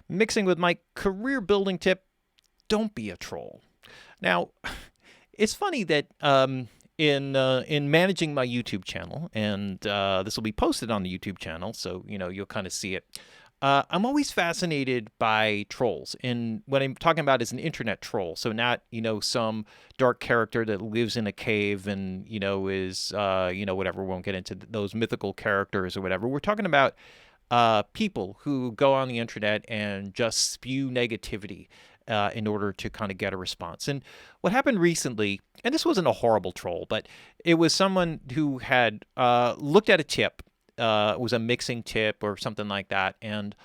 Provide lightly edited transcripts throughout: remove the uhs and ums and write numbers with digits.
Mixing with my career building tip, don't be a troll. Now, it's funny that in managing my YouTube channel, and this will be posted on the YouTube channel, so you'll kind of see it. I'm always fascinated by trolls, and what I'm talking about is an internet troll. So not some dark character that lives in a cave and is whatever. We won't get into those mythical characters or whatever. We're talking about people who go on the internet and just spew negativity in order to kind of get a response. And what happened recently, and this wasn't a horrible troll, but it was someone who had looked at a tip. It was a mixing tip or something like that. And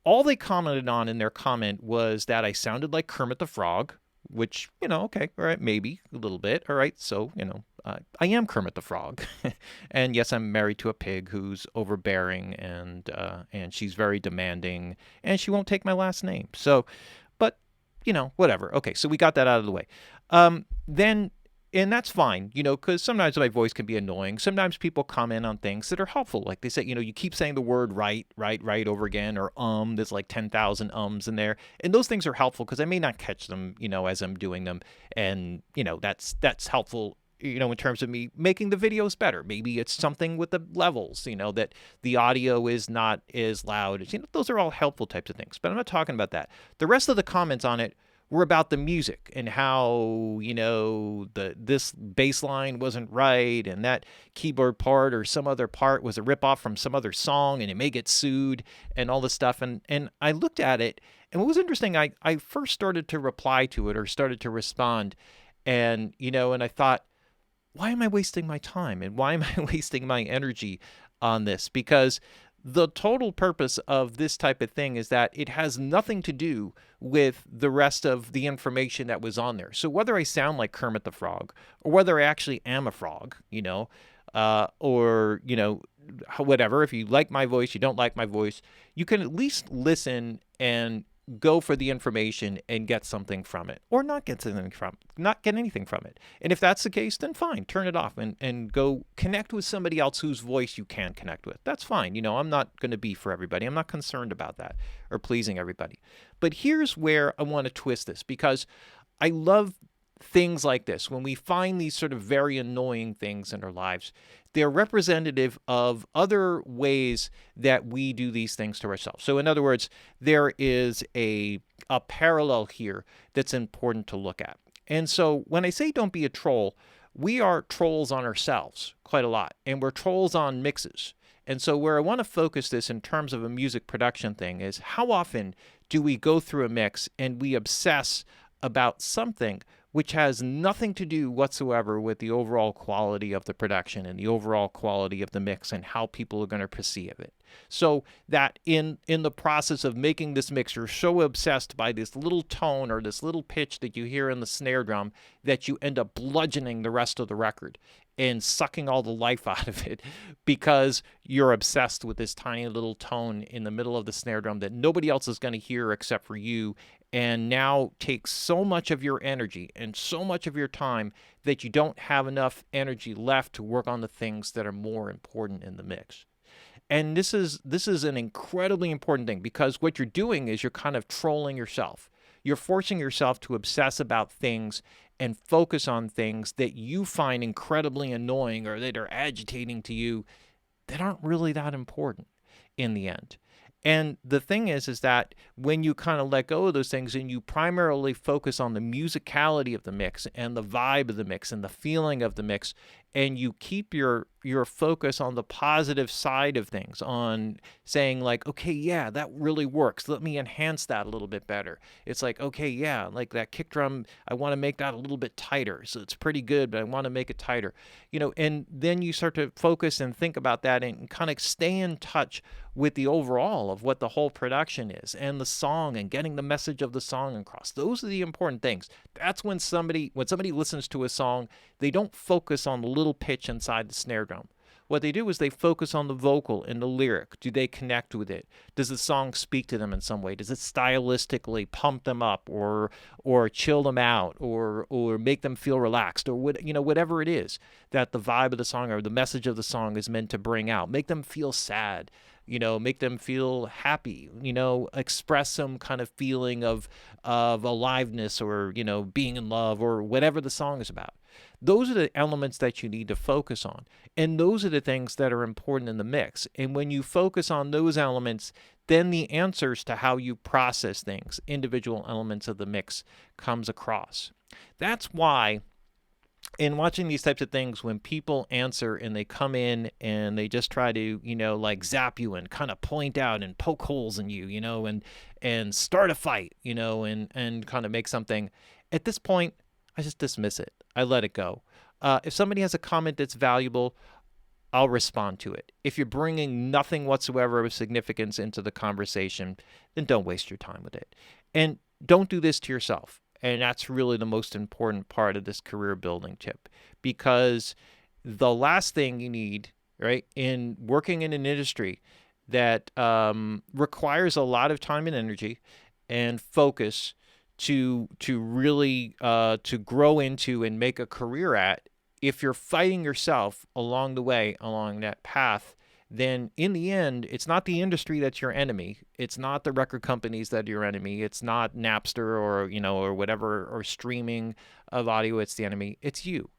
all they commented on in their comment was that I sounded like Kermit the Frog, which, okay, all right, maybe a little bit. All right, so, I am Kermit the Frog. And yes, I'm married to a pig who's overbearing and she's very demanding and she won't take my last name. So, but, whatever. Okay, so we got that out of the way. Then and that's fine, because sometimes my voice can be annoying. Sometimes people comment on things that are helpful. Like they say, you keep saying the word right over again, or there's like 10,000 ums in there. And those things are helpful because I may not catch them, as I'm doing them. And, that's helpful, in terms of me making the videos better. Maybe it's something with the levels, that the audio is not as loud. Those are all helpful types of things. But I'm not talking about that. The rest of the comments on it were about the music and how this bass line wasn't right and that keyboard part or some other part was a ripoff from some other song and it may get sued and all this stuff. And I looked at it, and what was interesting, I first started to reply to it or started to respond, and and I thought, why am I wasting my time and why am I wasting my energy on this? Because the total purpose of this type of thing is that it has nothing to do with the rest of the information that was on there. So whether I sound like Kermit the Frog or whether I actually am a frog, or, whatever, if you like my voice, you don't like my voice, you can at least listen and go for the information and get something from it, or not get anything from it. And if that's the case, then fine, turn it off and go connect with somebody else whose voice you can connect with. That's fine. I'm not going to be for everybody. I'm not concerned about that or pleasing everybody. But here's where I want to twist this, because I love things like this. When we find these sort of very annoying things in our lives, they're representative of other ways that we do these things to ourselves. So in other words, there is a parallel here that's important to look at. And so when I say don't be a troll, we are trolls on ourselves quite a lot, and we're trolls on mixes. And so where I want to focus this in terms of a music production thing is, how often do we go through a mix and we obsess about something which has nothing to do whatsoever with the overall quality of the production and the overall quality of the mix and how people are going to perceive it. So that in the process of making this mix, you're so obsessed by this little tone or this little pitch that you hear in the snare drum that you end up bludgeoning the rest of the record and sucking all the life out of it because you're obsessed with this tiny little tone in the middle of the snare drum that nobody else is going to hear except for you, and now takes so much of your energy and so much of your time that you don't have enough energy left to work on the things that are more important in the mix. And this is an incredibly important thing, because what you're doing is you're kind of trolling yourself. You're forcing yourself to obsess about things and focus on things that you find incredibly annoying or that are agitating to you that aren't really that important in the end. And the thing is that when you kind of let go of those things and you primarily focus on the musicality of the mix and the vibe of the mix and the feeling of the mix, and you keep your focus on the positive side of things, on saying like, okay, yeah, that really works. Let me enhance that a little bit better. It's like, okay, yeah, like that kick drum, I want to make that a little bit tighter. So it's pretty good, but I want to make it tighter. And then you start to focus and think about that and kind of stay in touch with the overall of what the whole production is and the song and getting the message of the song across. Those are the important things. That's when somebody listens to a song, they don't focus on the little pitch inside the snare drum. What they do is they focus on the vocal and the lyric. Do they connect with it? Does the song speak to them in some way? Does it stylistically pump them up or chill them out or make them feel relaxed, or whatever it is that the vibe of the song or the message of the song is meant to bring out? Make them feel sad. make them feel happy, express some kind of feeling of aliveness, or, being in love, or whatever the song is about. Those are the elements that you need to focus on. And those are the things that are important in the mix. And when you focus on those elements, then the answers to how you process things, individual elements of the mix, comes across. That's why in watching these types of things, when people answer and they come in and they just try to, like zap you and kind of point out and poke holes in you, and start a fight, and kind of make something, at this point, I just dismiss it. I let it go. If somebody has a comment that's valuable, I'll respond to it. If you're bringing nothing whatsoever of significance into the conversation, then don't waste your time with it. And don't do this to yourself. And that's really the most important part of this career building tip, because the last thing you need, right, in working in an industry that requires a lot of time and energy and focus to really to grow into and make a career at, if you're fighting yourself along the way, along that path, then in the end, it's not the industry that's your enemy. It's not the record companies that are your enemy. It's not Napster or, or whatever, or streaming of audio. It's the enemy. It's you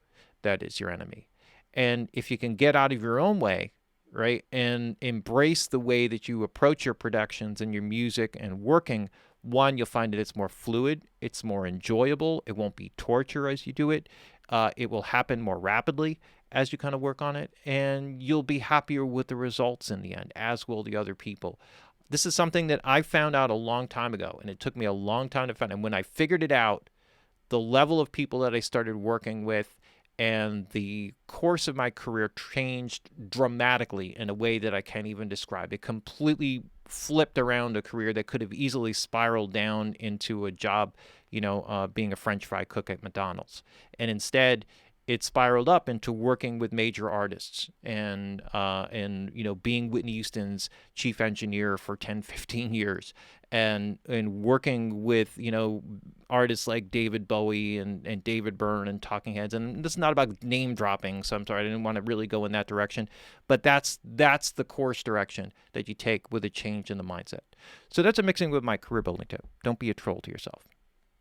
that is your enemy. And if you can get out of your own way, right, and embrace the way that you approach your productions and your music and working, one, you'll find that it's more fluid. It's more enjoyable. It won't be torture as you do it. It will happen more rapidly as you kind of work on it, and you'll be happier with the results in the end, as will the other people. This is something that I found out a long time ago, and it took me a long time to find. And when I figured it out, the level of people that I started working with and the course of my career changed dramatically in a way that I can't even describe. It completely flipped around a career that could have easily spiraled down into a job, being a French fry cook at McDonald's. And instead, it spiraled up into working with major artists and being Whitney Houston's chief engineer for 10, 15 years, and working with, artists like David Bowie and David Byrne and Talking Heads. And this is not about name dropping, so I'm sorry, I didn't want to really go in that direction, but that's the course direction that you take with a change in the mindset. So that's a mixing with my career building tip. Don't be a troll to yourself.